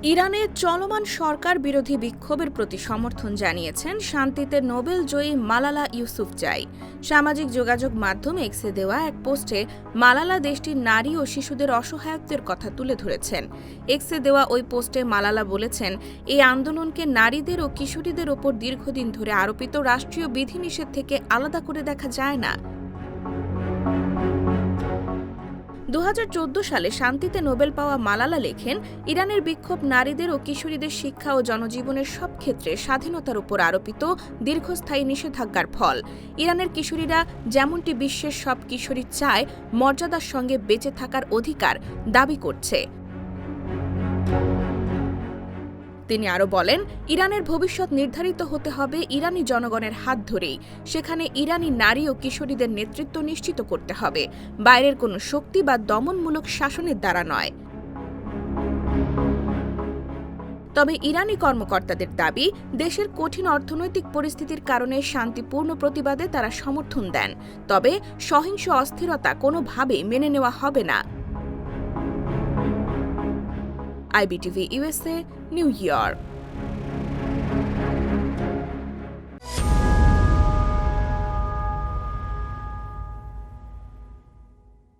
ইরানে চলমান সরকার বিরোধী বিক্ষোভের প্রতি সমর্থন জানিয়েছেন শান্তিতে নোবেল জয়ী মালালা ইউসুফজাই। সামাজিক যোগাযোগ মাধ্যম এক্সে দেওয়া এক পোস্টে মালালা দেশটির নারী ও শিশুদের অসহায়ত্বের কথা তুলে ধরেছেন। এক্সে দেওয়া ওই পোস্টে মালালা বলেছেন, এই আন্দোলনকে নারীদের ও কিশোরীদের ওপর দীর্ঘদিন ধরে আরোপিত রাষ্ট্রীয় বিধিনিষেধ থেকে আলাদা করে দেখা যায় না। 2014 সালে শান্তিতে নোবেল পাওয়া মালালা লেখেন, ইরানের বিক্ষোভ নারীদের ও কিশোরীদের শিক্ষা ও জনজীবনের সব ক্ষেত্রে স্বাধীনতার উপর আরোপিত দীর্ঘস্থায়ী নিষেধাজ্ঞার ফল। ইরানের কিশোরীরা যেমনটি বিশ্বের সব কিশোরী চায়, মর্যাদার সঙ্গে বেঁচে থাকার অধিকার দাবি করছে। তিনি আরও বলেন, ইরানের ভবিষ্যৎ নির্ধারিত হতে হবে ইরানি জনগণের হাত ধরেই। সেখানে ইরানি নারী ও কিশোরীদের নেতৃত্ব নিশ্চিত করতে হবে, বাইরের কোনো শক্তি বা দমনমূলক শাসনের দ্বারা নয়। তবে ইরানি কর্মকর্তাদের দাবি, দেশের কঠিন অর্থনৈতিক পরিস্থিতির কারণে শান্তিপূর্ণ প্রতিবাদে তারা সমর্থন দেন, তবে সহিংস অস্থিরতা কোনোভাবেই মেনে নেওয়া হবে না। IBTV USA, new York.